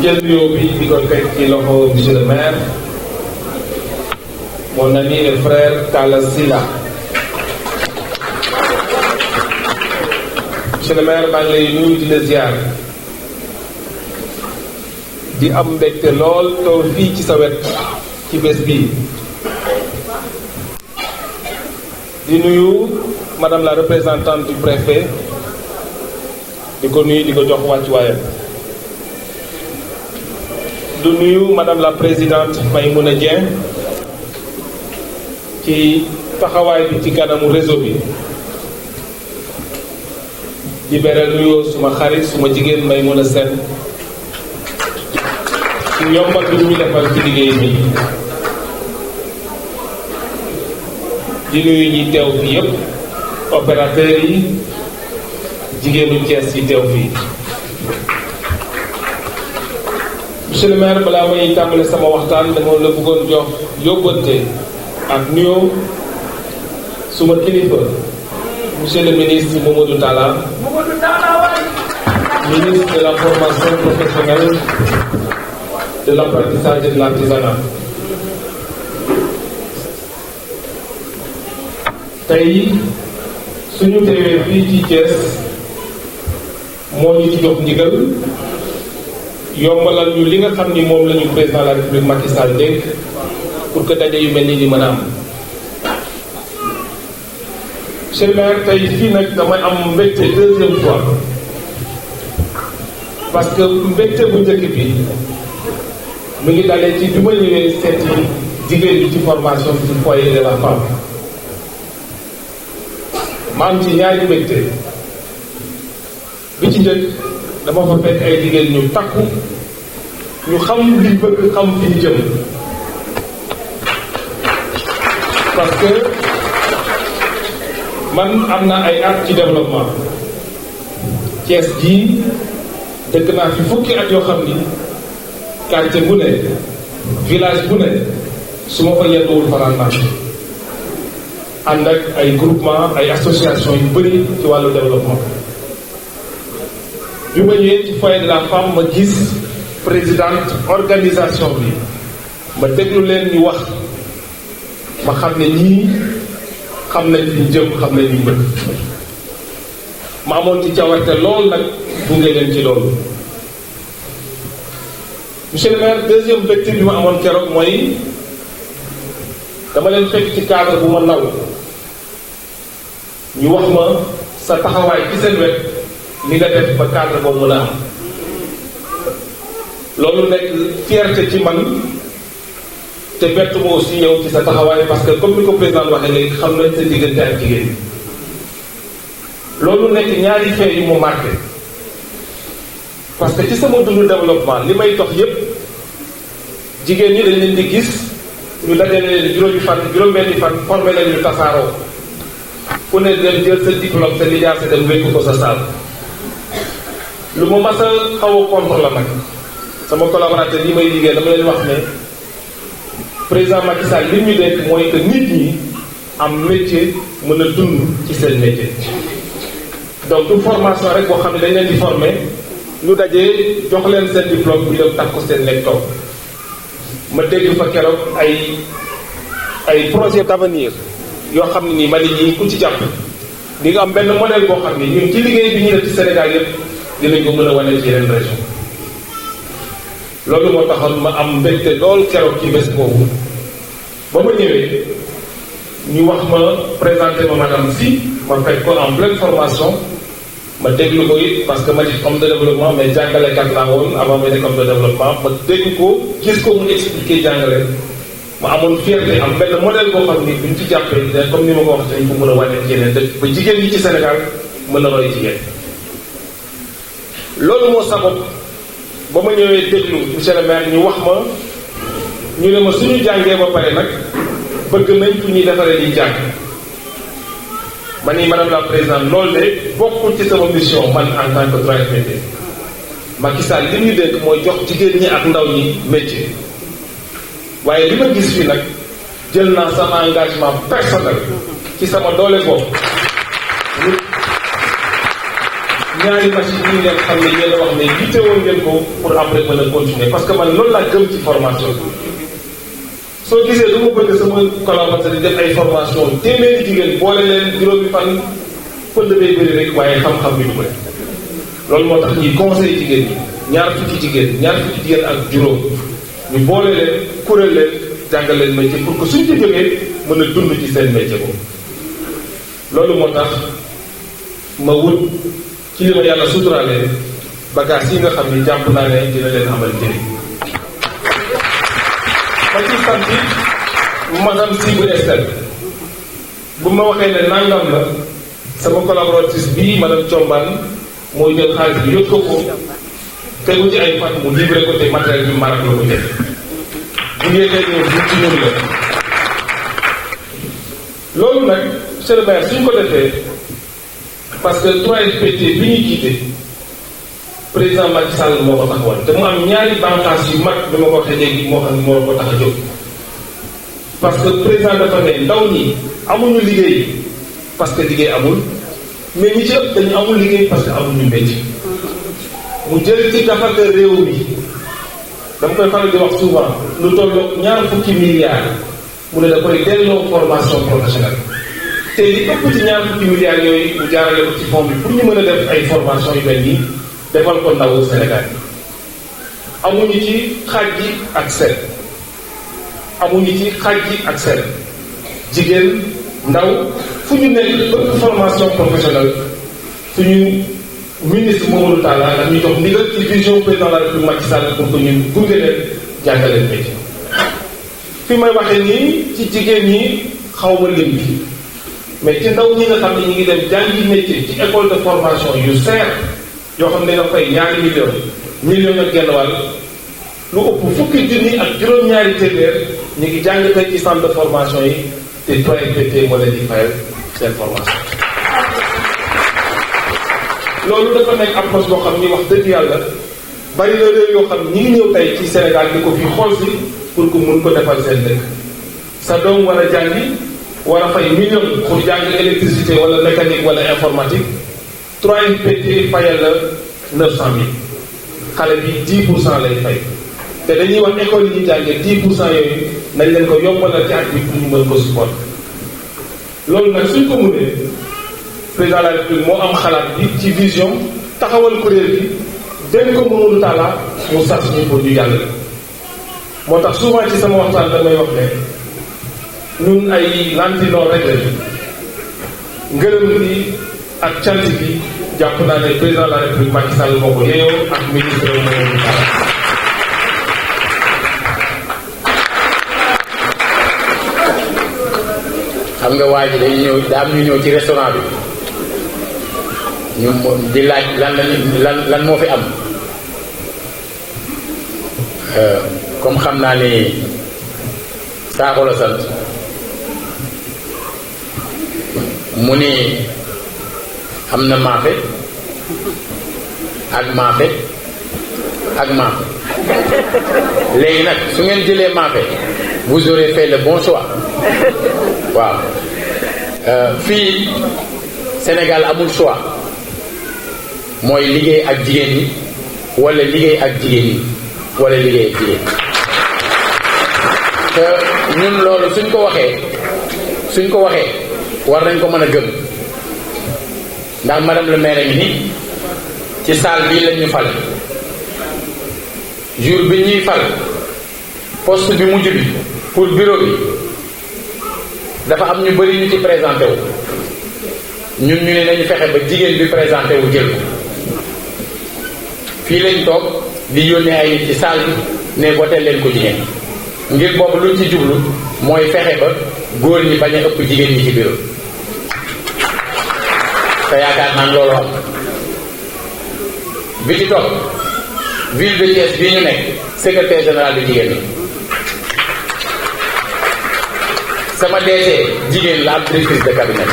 jël nuyoo bi di ko teg ci loxo monsieur le maire mon ami et frère Talla Sylla. monsieur le maire maa ngi lay nuyu di la ziar di am mbégte lool toog fii ci sa wet ci bés bii di nuyu madame la représentante du préfet di ko nuyu di ko jox wàccuwaayam du nuyu madame la présidente Maymouna Dieng ci taxawaay bi ci kanamu réseau bi di beral nuyoo suma xarit suma jigéen Maymouna Sène ci ñoom ak lu ñu defal ci liggéey bi di nuyu ñi teew fii yëpp opérateurs yi jigéenu Thiès yi teew fii. monsieur le maire balaa may tàmbale sama waxtaan dama la bëggoon jox yóbbante ak nuyoo suma kilifa monsieur le ministre Mamadou Talla ministre de la formation professionnelle de l'apprentissage et de l'artisanat. tey suñu teewee fii ci Thiès moo ñu ci jox ndigal yombalal ñu li nga xam ni moom la ñu président de la République Macky Sall dénk pour que daje yu mel nii di mën a am. monsieur le maire tey fii nag damay am mbégte deuxième fois parce que mbégte bu njëkk bi mu ngi dalee ci bi ma ñëwee seeti jigéen ñi ci formation ci foyer de la femme ma am ci ñaari mbégte bi ci njëkk dama fa fekk ay jigéen ñu takku ñu xam liñ bëgg xam fi ñu jëm parce que man am na ay at ci développement Thiès gii dëkk naa fi fukki at yoo xam ni quartier bu ne village bu ne su ma fa yenduwul fanaan naa ànd ak ay groupement ay association yu bëri ci wàllu développement. bi ma ñëwee ci foyer de la femme ma gis présidente organisation bi ma déglu leen ñu wax ma xam ne ñii xam nañ fi jëm xam nañ ñu bëgg ma amoon ci cawarte lool nag gunge leen ci loolu. monsieur le maire deuxième objectif bi ma amoon keroog mooy dama leen fekk ci cadre bu ma naw ñu wax ma sa taxawaay ci seen wet li nga def ba cadre boobu mën a am loolu nekk fierté ci man te bett ma aussi yow ci sa taxawaay parce que comme ni ko président waxee léegi xam nañ sa diggante ak jigéen ñi loolu nekk ñaari fait yu mu marqué parce que ci sama dundu développement li may dox yépp jigéen ñi dañ leen di gis ñu dajale leen juróom-benni fan formé leen ñu tasaaroo ku ne dem jël sa diplôme sa lijaasa dem wékk ko sa saal lu ma mas a xaw a contre la nag sama collaborateur yi may liggéey dama leen wax ne président Macky Sall li ñu dekk mooy que nit ñi am métier mën a dund ci seen métier donc du formation rek boo xam ne dañ leen di former ñu dajee jox leen seen diplôme ñu dem tax ko seen nekk toog ma dégg fa keroog ay projet d'avenir yoo xam ne nii ma nit ñi ku ci jàpp di nga am benn modèle boo xam ne ñun ci liggéey bi ñu def ci Sénégal yëpp dinañ ko mën a wane ci yeneen région loolu moo taxoon ma am mbégte lool keroog ci bés boobu ba ma ñëwee ñu wax ma présenté ma madame si ma fekk ko en pleine formation ma déglu ko it parce que ma di homme de développement mais jàngalekat laa woon avant ma nekk homme de développement ma dégg ko gis ko mu expliqué jàngale ma amoon fierté am benn modèle boo xam ni buñ ci jàppee comme ni ma ko wax dañ ko mën a wane ci yeneen dëkk ba jigéen ñi ci Sénégal mën na roy jigéen loolu moo sabab ba ma ñëwee déglu monsieur le maire ñu wax ma ñu ne ma suñu jàngee ba pare nag bëgg nañ fu ñuy defaree liy jàng ma ni madame la présidente loolu de bokkul ci sama mission man en tant que droit métier Macky Sall li ñu dénk mooy jox jigéen ñi ak ndaw ñi métier waaye li ma gis fii nag jël naa sama engagement personnel ci sama doole bopp ñaari machine yi ngeen xam ne yéen a wax ne yittewoo ngeen ko pour après mën a continuer parce que man loolu laa gëm ci formation bi. soo gisee du ma bëgg sama collaborateur yi def ay formation téeméeri jigéen boole leen juróomi fan pënd bay bëri rek waaye xam-xam bi du bëri loolu moo tax ñuy conseil jigéen ñi ñaar fukki jigéen ak juróom ñu boole leen kuréel leen jàngal leen métier pour que suñ ci jógee mën a dund ci seen métier boobu. loolu moo tax ma wut ci li ma yàlla suturaalee bagages yi nga xam ni jàpp naa ne dina leen amal njëriñ. ma ci sant madame Sibou Estelle bu ma waxee ne nangam la sama collaboratrice bii madame Thiombane mooy jël xaalis bi yót ko tegu ci ay fan mu livré ko te matériel bi Maroc la ko def bu ngeen ñëw bu ci ñun la. loolu nag monsieur le maire suñ ko defee parce que 3FPT bi ñuy jiite président Macky Sall moo ko taxawal te mu am ñaari bànqaas yu mag bi ma ko waxee léegi moo xam ne moo ko tax a jóg. parce que président dafa ne ndaw ñi amuñu liggéey parce que liggéey amul mais ñi ci ëpp dañu amul liggéey parce que amuñu métier. mu jël ci gafaka réew mi dama koy faral di wax souvent lu tolloog ñaar fukki milliards mu ne da koy delloo formation professionnelle te li ëpp ci ñaar fukki milliards yooyu mu jaarale ko ci fond bi pour ñu mën a def ay formation yu mel nii defal ko ndawu Sénégal amuñu ci xaaj ji ak seet amuñu ci xaaj ji ak seet jigéen ndaw fu ñu nekk bëgg formation professionnelle suñu ministre Mamadou Talla daf ñu jox ndigal ci vision président de la République Macky Sall pour que ñun gunge leen jàngaleen métier. fi may waxee nii ci jigéen ñi xaw ma lim bi mais ci ndaw ñi nga xam ne ñu ngi dem jàngi métier ci école de formation yu seer yoo xam ne nga fay ñaari million ak genn wàll lu ëpp fukki junni ak juróom-ñaari téeméer ñu ngi jàng tey ci centre de formation yi te 3FPT moo leen di fayal seen formation. loolu dafa nekk approche boo xam ni wax dëgg yàlla bari na réew yoo xam ñi ngi ñëw tey ci Sénégal di ko fi xool si pour que mun ko defal seen dëkk. sa doom war a jàngi war a fay million pour jàng électricité wala mécanique wala informatique 3FPT fayal la 900000 xale bi 10% lay fay te dañuy wax école yi ñuy jàngee 10% yooyu nañ leen ko yombalal ci at bi pour ñu mën ko support. loolu nag suñ ko mënee président de la République moo am xalaat bi ci vision taxawal kuréel bi dénk ko Mamadou Talla mu sax ñu pour ñu jàll. moo tax souvent ci sama waxtaan damay wax ne ñun ay lantinoor rek la ngërëm bi ak cant bi jàpp naa ne président de la République Macky Sall moo ko yeeyoo ak ministre Mamadou Talla. xam nga waa ji dañuy ñëw daa am ñu ñëw ci restaurant bi ñu di laaj lan moo fi am comme xam naa ni Sakho la sant mu ni am na maafe ak maafe léegi nag su ngeen jëlee maafe vous aurez fait le bon choix waaw fii Sénégal amul choix mooy liggéey ak jigéen ñi wala liggéey ak jigéen ñi wala liggéey ak jigéen te ñun loolu suñ ko waxee war nañ ko mën a gëm ndax madame le maire mi nii ci salle bii lañ ñu fal jour bi ñuy fal poste bi mujj bi pour bureau bi dafa am ñu bari ñu ci présenté wu ñun ñu ne nañu fexe ba jigéen bi présenté wu jël ko fii lañ toog di yónnee ay nit ci salle bi ne woteel leen ko jigéen ngir boobu luñ ci jublu mooy fexe ba góor ñi bañ a ëpp jigéen ñi ci bureau te yaakaar naan loolu am bi ci topp ville de Thiès bii ñu nekk secrétaire général bi jigéen ñi sama DG jigéen la am directrice de cabinet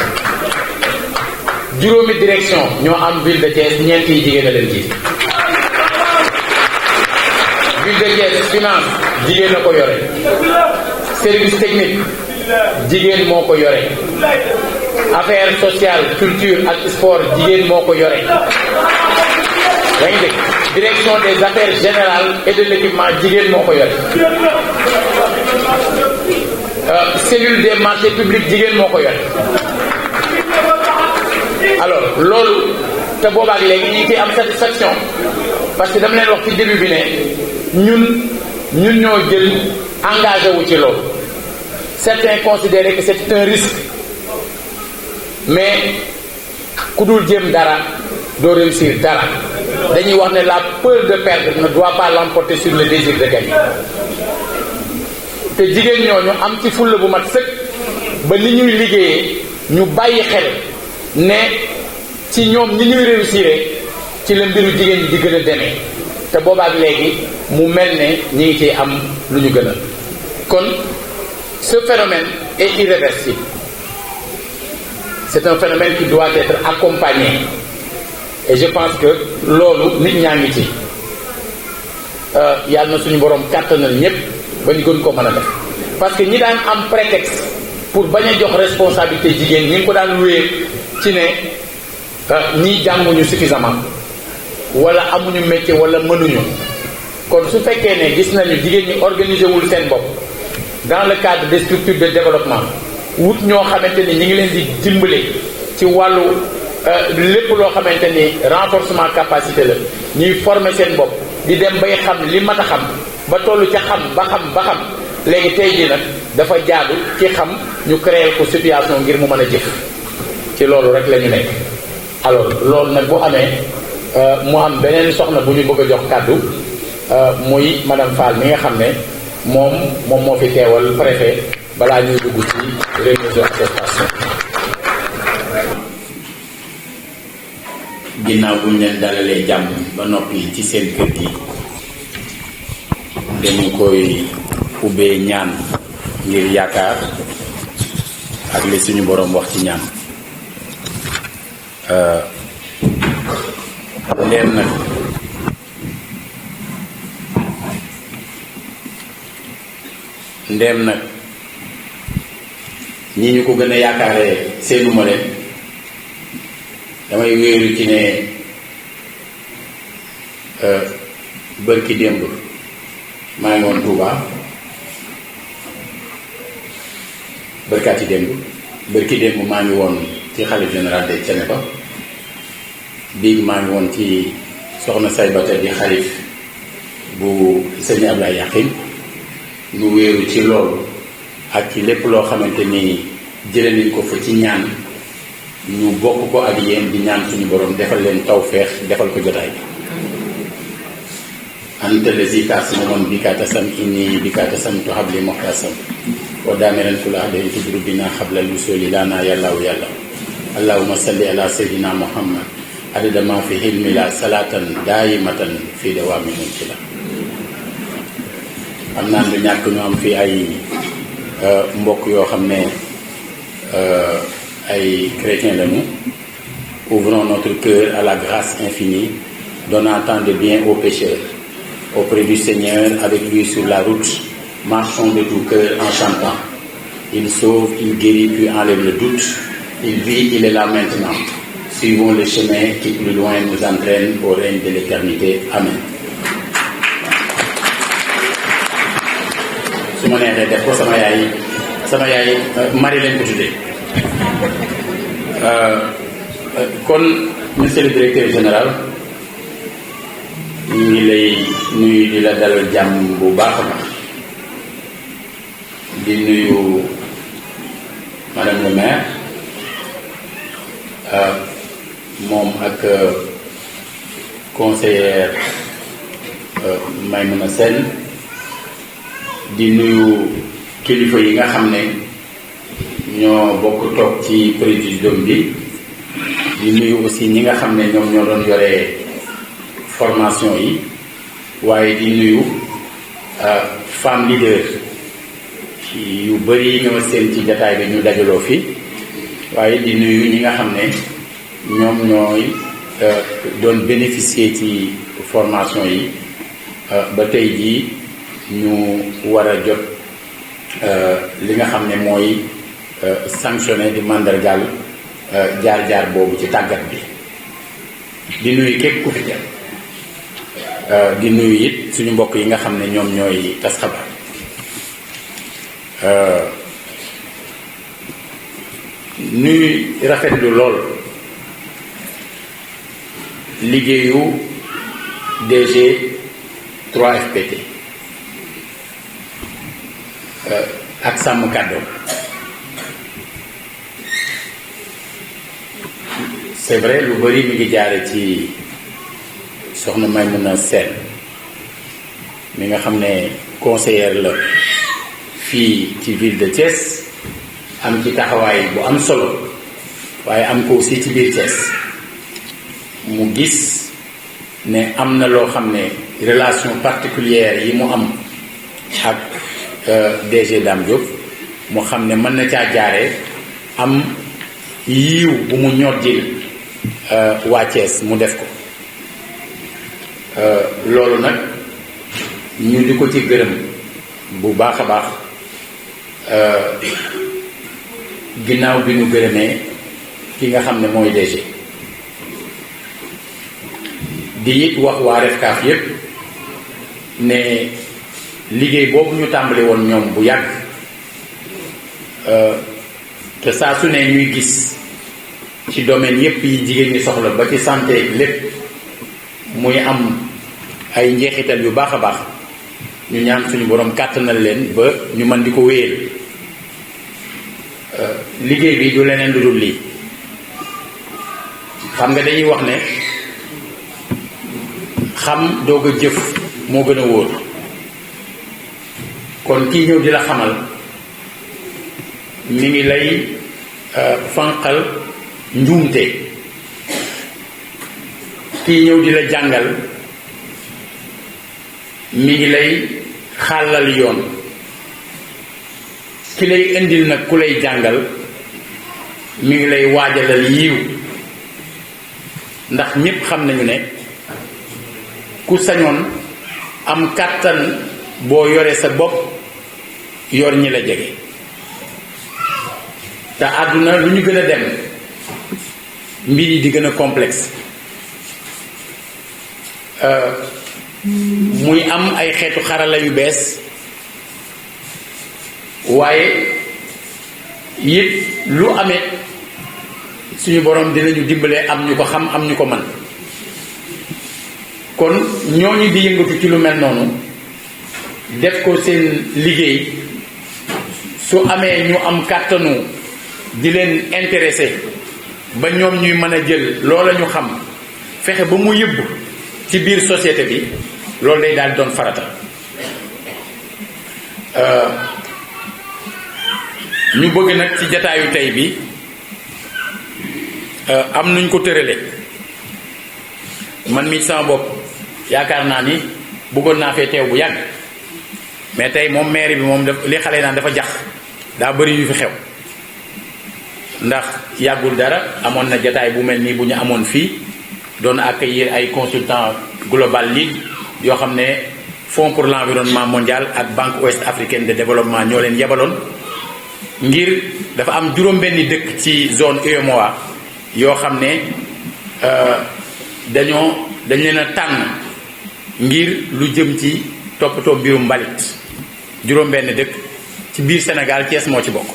juróomi direction ñoo am ville de Thiès ñeent yi jigéen a leen jiite ville de Thiès finance jigéen a ko yore service technique jigéen moo ko yore affaires sociales culture ak sport jigéen moo ko yore yaa ngi dégg direction des affaires générales et de l'équipement jigéen moo ko yore cellule des marchés publics jigéen moo ko yore alors loolu te boobaak léegi ñu ngi ciy am satisfaction parce que dama leen wax ci début bi ne ñun ñoo jël engagé wu ci loolu certains considéraient que c'est un risque mais ku dul jéem dara doo réussir dara dañuy wax ne la peur de perdre ne doit pas l'emporter sur le désir de gagner te jigéen ñooñu am ci fulla bu mat sëkk ba ni ñuy liggéeyee ñu bàyyi xel ne ci ñoom ni ñuy réussir ci la mbiru jigéen ñi di gën a demee te boobaak léegi mu mel ne ñi ngi ciy am lu ñu gën a kon ce phénomène est irréversible. C'est un phénomène qui doit être accompagné et je pense que loolu nit ñaa ngi ci yàlla na suñu borom kàttanal ñépp ba ñu gën ko mën a def parce que ñi daan am prétexte pour bañ a jox responsabilité jigéen ñi ngi ko daan wéer ci ne ñii jànguñu suffisamment wala amuñu métier wala mënuñu kon su fekkee ne gis nañu jigéen ñi organiser wul seen bopp dans le cadre des structures de développement wut ñoo xamante ni ñi ngi leen di dimbale ci wàllu lépp loo xamante ni renforcement capacité la ñuy former seen bopp di dem bay xam li mat a xam ba tollu ca xam ba xam léegi tey jii nag dafa jaadu ci xam ñu créer ko situation ngir mu mën a jëf ci loolu rek la ñu nekk. alors loolu nag bu amee mu am beneen soxna bu ñu bëgg a jox kàddu muy madame Fall mi nga xam ne moom moo fi teewal préfet balaa ñuy dugg ci réunion d'attestation. ginnaaw bu ñu leen dalalee jàmm ba noppi ci seen kër gi dañu koy ubbee ñaan ngir yaakaar ak li suñu boroom wax ci ñaan ndeem nag ñi ñu ko gën a yaakaaree seenuma leen damay wéeru ci ne bërki démb maa ngi woon Touba bërki démb maa ngi woon ci xalif général de Thiénaba biig maa ngi woon ci soxna Saybata di xalif bu sëñ Ablaye Yaqin ñu wéeru ci loolu ak ci lépp loo xamante ni jële nañ ko fa ci ñaan ñu bokk ko ak yéen di ñaan suñu borom defal leen tawfeex defal ko jotaay bi anta lazi tasmaun bika tasam inni bika tasam tuhabli muhtasam wa daamiran kula ahdain tudru bina xabla lusuli lana yàllaawu yàlla allahuma salli ala sayyidina muhammad adada ma fi hilmi la salatan daayimatan fi dawaami mulki la am naan du ñàkk ñu am fi ay mbokk yoo xam ne ay chrétiens lañu. Ouvrons notre cœur à la grâce infinie, donnant tant de bien aux pécheurs. Auprès du Seigneur, avec lui sur la route, marchons de tout cœur en chantant. Il sauve, il guérit, puis enlève le doute. Il vit, il est là maintenant. Suivons le chemin qui plus loin nous entraîne au règne de l'éternité. Amen. su ma neexee def ko sama yaay mari leen ko tuddee kon monsieur le directeur général ñu ngi lay nuyu di la dalal jàmm bu baax a baax di nuyu madame le maire moom ak conseillère Maymouna Sène di nuyu kilifa yi nga xam ne ñoo bokk toog ci présidium bi di nuyu aussi ñi nga xam ne ñoom ñoo doon yore formation yi waaye di nuyu femme leader yu bëri ñoo seen ci jataay bi ñu dajaloo fi waaye di nuyu ñi nga xam ne ñoom ñooy doon bénéficier ci formation yi ba tey jii ñu war a jot li nga xam ne mooy sanctionné di mandargal jaar-jaar boobu ci tàggat bi di nuyu képp ku fi jàpp di nuyu it suñu mbokk yi nga xam ne ñoom ñooy tas xabaar nuy rafetlu lool liggéeyu DG 3FPT ak sàmm kàddoom. c'est vrai lu bari mi ngi jaare ci soxna Maimouna Sène mi nga xam ne conseillère la fii ci ville de Thiès am ci taxawaay bu am solo waaye am ko aussi ci biir Thiès mu gis ne am na loo xam ne relation particulière yi mu am ak DG Dame Diop mu xam ne mën na caa jaare am yiiw bu mu ñoddil waa Thiès mu def ko loolu nag ñu di ko ci gërëm bu baax a baax ginnaaw bi ñu gërëmee ki nga xam ne mooy DG di it wax waa REFCAF yépp ne liggéey boobu ñu tàmbali woon ñoom bu yàgg te saa su ne ñuy gis ci domaine yépp yi jigéen ñi soxla ba ci santé lépp muy am ay njeexital yu baax a baax ñu ñaan suñu borom kàttanal leen ba ñu mën di ko wéyal liggéey bi du leneen lu dul lii xam nga dañuy wax ne xam doog a jëf moo gën a wóor kon kii ñëw di la xamal mi ngi lay fanqal njuumte kii ñëw di la jàngal mi ngi lay xàllal yoon ki lay indil nag ku lay jàngal mi ngi lay waajalal yiw ndax ñépp xam nañu ne ku sañoon am kàttan boo yore sa bopp yor ñi la jege te àdduna lu ñu gën a dem mbir yi di gën a complexe muy am ay xeetu xarala yu bees waaye it lu amee suñu borom dinañu dimbalee am ñu ko xam am ñu ko man kon ñooñu di yëngatu ci lu mel noonu def ko seen liggéey su amee ñu am kàttanu di leen intéressé ba ñoom ñuy mën a jël loola ñu xam fexe ba mu yëbb ci biir société bi loolu day daal doon farata ñu bëgg nag ci jataayu tey bi am nuñ ko tërale man mi sama bopp yaakaar naa ni bëggoon naa fee teew bu yàgg mais tey moom maire bi moom li xale naan dafa jax daa bëri yu fi xew ndax yàggul dara amoon na jataay bu mel nii bu ñu amoon fii doon accueillir ay consultants Global Lead yoo xam ne Fonds pour l'environnement mondial ak Banque ouest africaine de développement ñoo leen yebaloon ngir dafa am juróom-benni dëkk ci zone UEMOA yoo xam ne dañ leen a tànn ngir lu jëm ci toppatoo mbirum mbalit juróom-benn dëkk ci biir Sénégal Thiès moo ci bokk.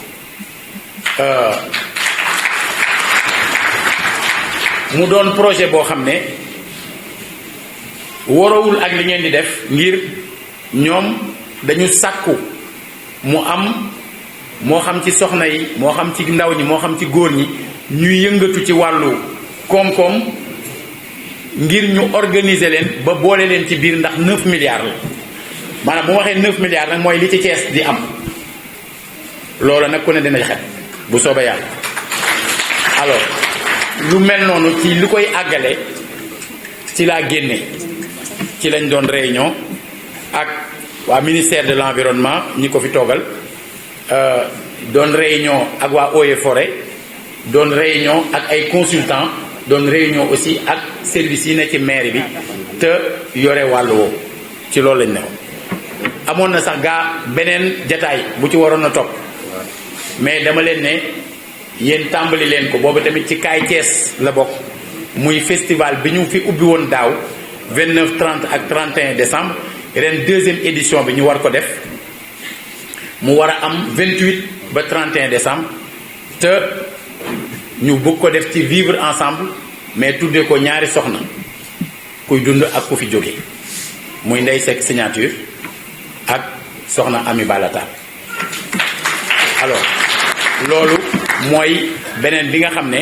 mu doon projet boo xam ne waroowul ak li ngeen di def ngir ñoom dañu sàkku mu am moo xam ci soxna yi moo xam ci ndaw ñi moo xam ci góor ñi ñuy yëngatu ci wàllu koom-koom ngir ñu organiser leen ba boole leen ci biir ndax 9 milliards la maanaam bu ma waxee 9 milliards nag mooy li ci Thiès di am loola nag ku ne dina xet bu soobee yàlla. alors lu mel noonu ci li koy àggale ci laa génne ci lañ doon réunion ak waa ministère de l'environnement ñi ko fi toogal doon réunion ak waa Eaux et Forêts doon réunion ak ay consultants doon réunion aussi ak service yi ne ci mairie bi te yore wàllu woowu ci loolu lañ ne amoon na sax gaa beneen jataay bu ci waroon a topp mais dama leen ne yéen tàmbali leen ko boobu tamit ci kaay Thiès la bokk muy festival bi ñu fi ubbi woon daaw 29 30 ak 31 décembre ren deuxième édition bi ñu war ko def mu war a am 28 ba 31 décembre te ñu bëgg ko def ci vivre ensemble mais tuddee ko ñaari soxna kuy dund ak ku fi jóge muy Ndeye Seck signature ak soxna Ami Balata. Alors loolu mooy beneen bi nga xam ne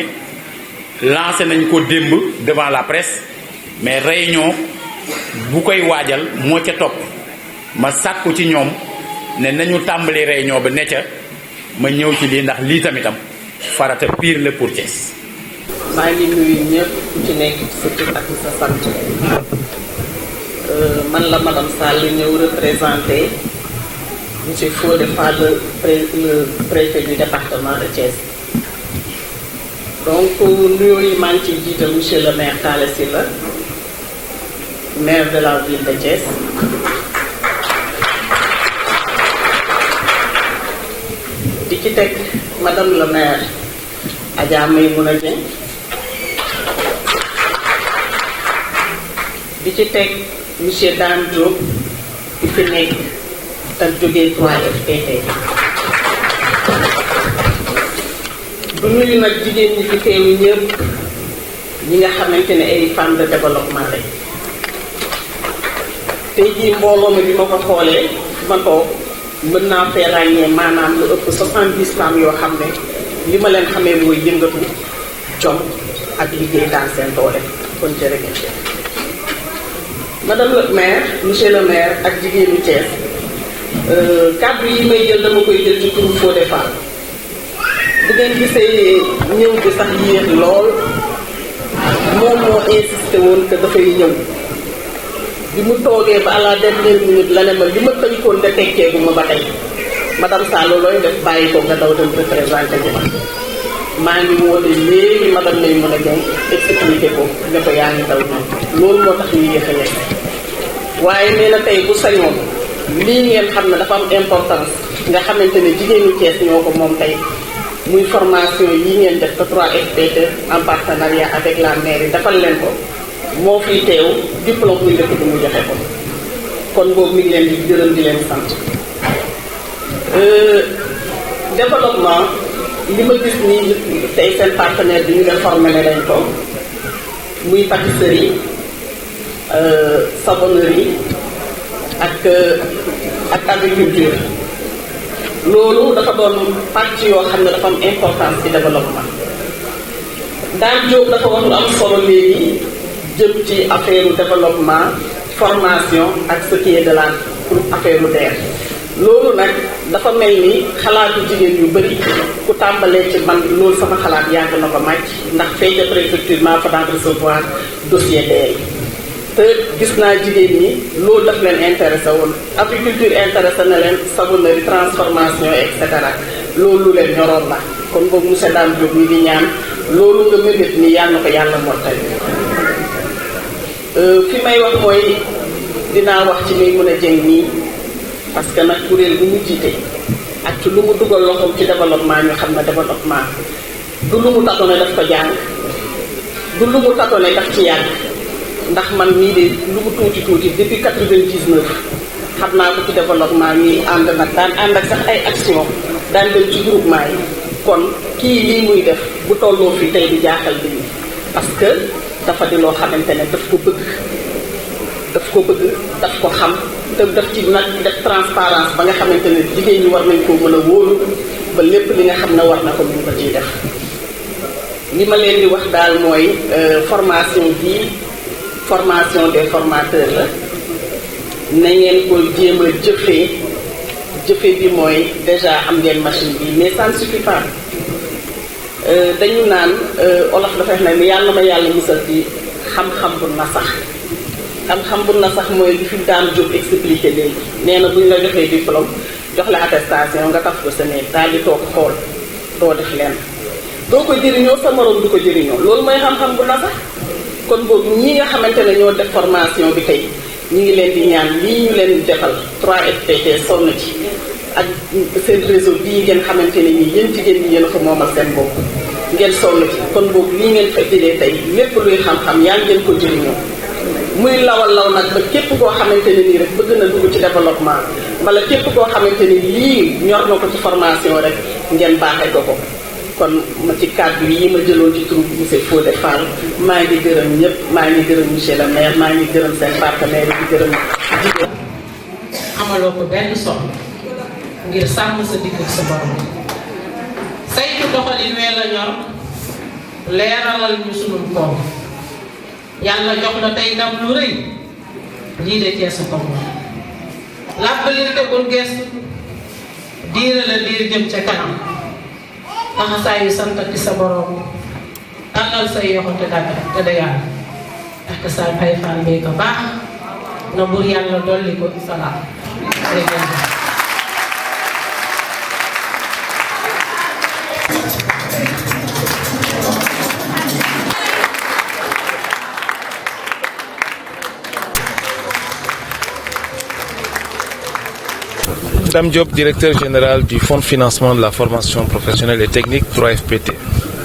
lancé nañ ko démb devant la presse mais réunion bu koy waajal moo ca topp ma sàkku ci ñoom ne nañu tàmbali réunion ba ne ca ma ñëw ci lii ndax lii tamitam farata pire la pour Thiès. maa ngi nuyu ñëpp ku ci nekk sa tur ak sa sant man la madame Sall ñëw représenté monsieur Fodé Fall le préfet du département de Thiès. donc nuyoo yi maa ngi ciy jiital monsieur le maire Talla Sylla maire de la ville de Thiès. di ci teg madame le maire Adja Maymouna Dieng. di ci teg monsieur Dame Diop di fi nekk te jógee 3FPT. du nuyu nag jigéen ñi fi teewu ñëpp ñi nga xamante ne ay femmes de développement lañ. tey jii mbooloo mi bi ma ko xoolee ma toog mën naa fee ràññee maanaam lu ëpp 70 femmes yoo xam ne li ma leen xamee mooy yëngatu jom ak liggéey daan seen doole kon jërëjëf. madame le maire monsieur le maire ak jigéenu Thiès kàddu yi may jël dama koy jël ci turu Fodé Fall. bu ngeen gisee ñëw bi sax yéex lool moom moo insisté woon que dafay ñëw bi mu toogee ba à la dernière minute la ne ma li ma tënkoon de tekkeegu ma ba tey madame Sall looy def bàyyi ko nga daw dem représenté bi ma maa ngi woote léegi madame Maymouna Dieng expliqué ko ne ko yaa ngi daw loolu moo tax ñu yéex a nekk waaye nee na tey bu sañoon lii ngeen xam ne dafa am importance nga xamante ne jigéenu Thiès ñoo ko moom tey muy formation yi ngeen def ko 3FPT en partenariat avec la mairie defal leen ko moo fiy teew diplôme muy dëkk bi mu joxe ko kon boobu mi ngi leen di gërëm di leen sant. développement li ma gis nii tey seen partenaire bi ñu leen formé ne dañ ko muy pâtisserie savonnerie ak agriculture. loolu dafa doon pàcc yoo xam ne dafa am importance ci développement. Dame Diop dafa wax lu am solo léegi jëm ci affaire développement formation ak ce qui est de la pour affaire DER. loolu nag dafa mel ni xalaatu jigéen yu bëri ku tàmbalee ci man loolu sama xalaat yàgg na ko màcc ndax fay de préfecture maa fa daan recevoir dossier DER. te gis naa jigéen ñi loolu daf leen intéressé woon agriculture intéressé na leen savonnerie transformation et cetera loolu lu leen ñoroon la kon boobu monsieur Dame Diop ñi di ñaan loolu nga mébét ni yàlla na ko yàlla mottali. fi may wax mooy dinaa wax ci Maymouna Dieng nii parce que nag kuréel bu mu jiite ak ci lu mu dugal loxoom ci développement ñu xam ne développement du lu mu tatone daf ko jàng du lu mu tatone daf ci yàgg. ndax man mii de lu mu tuuti tuuti depuis 99 xam naa ko ci développement ñuy ànd nag daan ànd ak sax ay action daan dem ci groupement yi kon kii lii muy def bu tolloo fi tey di jaaxal bi ñu parce que dafa di loo xamante ne daf ko bëgg daf ko xam te daf ci nag def transparence ba nga xamante ne jigéen ñi war nañ koo mën a wóolu ba lépp li nga xam ne war na ko mun ko ciy def li ma leen di wax daal mooy formation bii formation des formateurs la na ngeen ko jéem a jëfee bi mooy déjà am ngeen machine bi mais ça ne suffit pas dañu naan olof dafay wax ne yàlla ma yàlla musal ci xam-xam bu na sax xam-xam bu na sax mooy li fi Dame Diop expliqué léegi nee na bu ñu la joxee diplôme jox la attestation nga taf ko sa néeg daal di toog xool doo def lenn doo ko jëriñoo sa morom du ko jëriñoo loolu mooy xam-xam bu na sax kon boobu ñi nga xamante ne ñoo def formation bi tey ñi ngi leen di ñaan lii ñu leen defal 3FPT sonn ci ak seen réseau bii ngeen xamante ne ñi yéen jigéen ñi yéen ko moomal seen bopp ngeen sonn ci kon boobu lii ngeen fa jëlee tey lépp luy xam-xam yaa ngeen ko jëriñoo muy lawal law nag ba képp koo xamante ne nii rek bëgg na dugg ci développement wala képp koo xamante ni lii ñor na ko ci formation rek ngeen baaxee ko ko kon ma ci kàddu yi ma jëloon ci turu monsieur Fodé Fall maa ngi gërëm ñëpp maa ngi gërëm monsieur le maire maa ngi gërëm seen partenaire yi di gërëm jigéen amaloo ko benn soxla ngir sàmm sa digg sa borom saytu doxalin wee la ñor leeralal ñu sunum koom yàlla jox la tey ndam lu rëy lii de Cees ko moom làbbalinte bul gestu diira la diir jëm ca kanam taxasaayu santati sa borom tànnal say yoxo te dagga te da yàlla ndaxte saa Baay Faal bee ko baax na bur yàlla dolli ko salaam Dame Diop, directeur général du Fonds de financement de la formation professionnelle et technique 3FPT.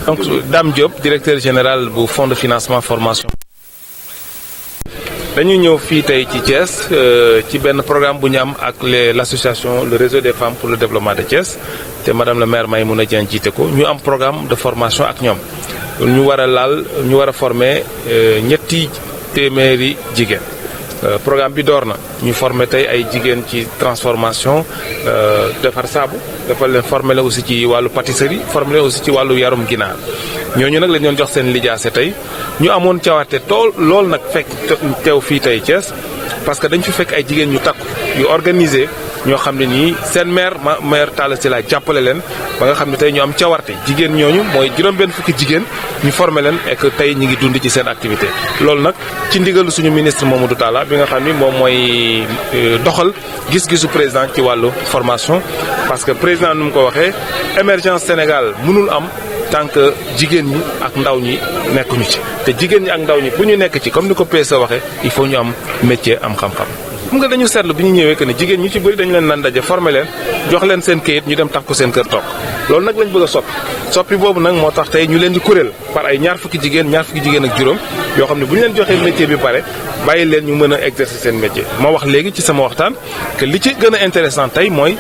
Donc Dame Diop, directeur général du Fonds de financement formation. dañu ñëw fii tey ci Thiès ci benn programme bu ñu am ak l'association le réseau des femmes pour le développement de Thiès te madame le maire Maïmouna Dieng jiite ko ñu am programme de formation ak ñoom ñu war a former ñetti téeméeri jigéen. Programme bi door na ñu former tey ay jigéen ci transformation defar saabu dafa leen former la aussi ci wàllu pâtisserie former leen aussi ci wàllu yarum ginaar ñooñu nag lañ doon jox seen lijaase tey ñu amoon cawarte lool nag fekk teew fii tey Thiès parce que dañ fi fekk ay jigéen ñu takku yu organisé ñoo xam ne nii seen maire Talla Sylla jàppale leen ba nga xam ne tey ñu am cawarte jigéen ñooñu mooy juróom-benn fukki jigéen ñu formé leen et que tey ñi ngi dund ci seen activité loolu nag ci ndigalu suñu ministre Mamadou Talla bi nga xam ni moom mooy doxal gis-gisu président ci wàllu formation parce que président nu mu ko waxee émergence Sénégal mënul am tant que jigéen ñi ak ndaw ñi nekkuñu ci te jigéen ñi ak ndaw ñi bu ñu nekk ci comme ni ko PSE waxee il faut ñu am métier am xam-xam. xam nga dañu seetlu bi ñu ñëwee que ne jigéen ñi ci bëri dañu leen nan daje former leen jox leen seen kayit ñu dem tax ko seen kër toog loolu nag lañ bëgg a soppi boobu nag moo tax tey ñu leen di kuréel par ay ñaar fukki jigéen ak juróom yoo xam ne bu ñu leen joxee métier bi pare bàyyi leen ñu mën a exercer seen métier. ma wax léegi ci sama waxtaan que li ci gën a intéressant tey mooy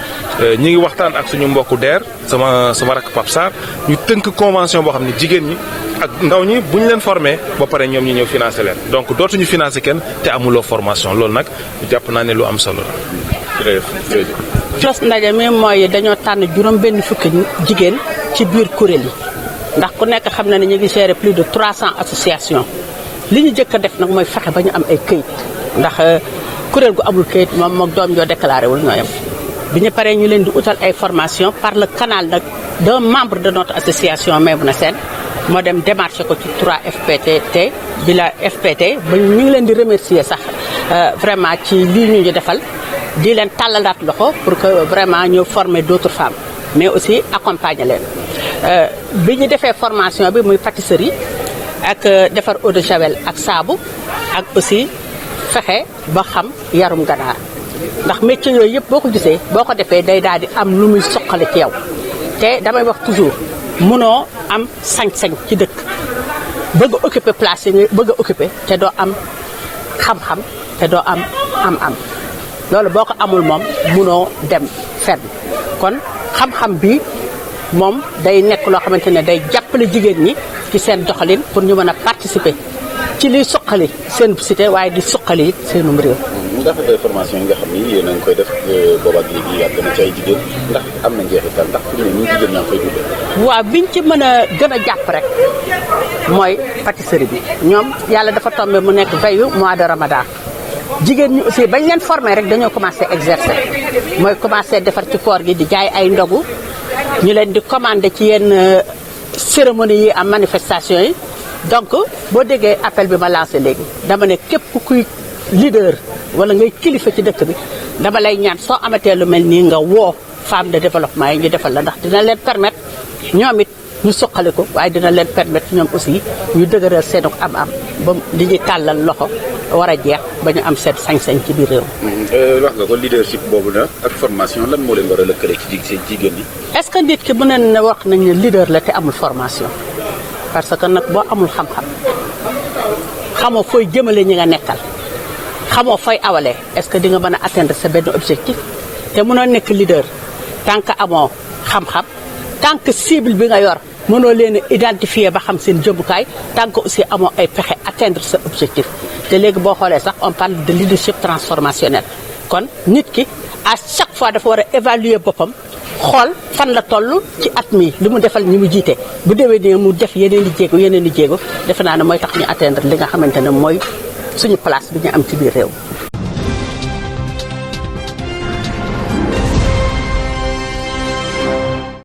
ñi ngi waxtaan ak suñu mbokku DER sama rakk Pape Sarr ñu tënk convention boo xam ne jigéen ñi ak ndaw ñi bu ñu leen formé ba pare ñoom ñi ñëw financé leen donc dootuñu financé kenn te amuloo formation loolu nag jàpp naa ne lu am solo la. jos ndaje mi mooy dañoo tànn juróom benn fukki jigéen ci biir kuréel yi ndax ku nekk xam na ne ñu ngi gérer plus de 300 associations li ñu jëkk a def nag mooy fexe ba ñu am ay këyit ndax kuréel gu amul këyit moom doom joo déclaré wul ñoo yem bi ñu paree ñu leen di utal ay formation par le canal nag d'un membre de notre association Maïmouna Sène moo dem démarché ko ci 3FPT bi la FPT ba ñu ngi leen di remercier sax vraiment ci lii ñu defal di leen tàllalaat loxo pour que vraiment ñu former d'autres femmes mais aussi accompagner leen bi ñu defee formation bi muy pâtisserie ak defar eau de javel ak saabu ak aussi fexe ba xam yarum ganaar ndax métier yooyu yëpp boo ko gisee boo ko defee day daal di am lu muy soqale ci yow te damay wax toujours mënoo am sañ-sañ ci dëkk bëgg a occuper place yi nga bëgg a occuper te doo am xam-xam te doo am am loolu boo ko amul moom mënoo dem fenn kon xam-xam bi moom day nekk loo xamante ne day jàppale jigéen ñi ci seen doxalin pour ñu mën a participer ci liy suqali seen cité waaye di suqali it seenum réew. ndax formation yi nga xam ni yéen a ngi koy def boobaak léegi yàgg na ci ay jigéen ndax am na njeexital ndax fi mu ne nii jigéen ñaa ngi koy dundee. waaw biñ ci mën a gën a jàpp rek mooy pâtisserie bi ñoom yàlla dafa tombé mu nekk veillu mois de Ramadan jigéen ñi aussi bañ leen formé rek dañoo commencé exercer mooy commencé defar ci koor gi di jaay ay ndogu ñu leen di commandé ci yenn cérémonie yi am manifestation yi donc boo déggee appel bi ma lancé léegi dama ne képp ku kuy leader wala ngay kilifa ci dëkk bi dama lay ñaan soo amatee lu mel nii nga woo femme de développement yi ñu defal la ndax dina leen permettre ñoom it ñu suqali ko waaye dina leen permettre ñoom aussi ñu dëgëral seen am-am ba li ñuy tàllal loxo war a jeex ba ñu am seen sañ-sañ ci biir réew mi. wax nga ko leadership boobu nag ak formation lan moo leen war a lëkkale ci jigéen ñi. est-ce que nit ki mën nañ ne wax nañ ne leader la te amul formation parce que nag boo amul xam-xam xamoo fooy jëmale ñi nga nekkal xamoo fooy awalee est-ce que di nga mën a atteindre sa benn objectif te mënoo nekk leader tant que amoo xam-xam tant que cible bi nga yor mënoo leen a identifier ba xam seen jëmukaay tant que aussi amoo ay pexe atteindre sa objectif te léegi boo xoolee sax on parle de leadership transformationnel kon nit ki à chaque fois dafa war a évaluer boppam xool fan la toll ci at mi li mu defal ñi mu jiite bu déwénee mu def yeneen i jéego defe naa ne mooy tax ñu atteindre li nga xamante ne mooy suñu place bi ñu am ci biir réew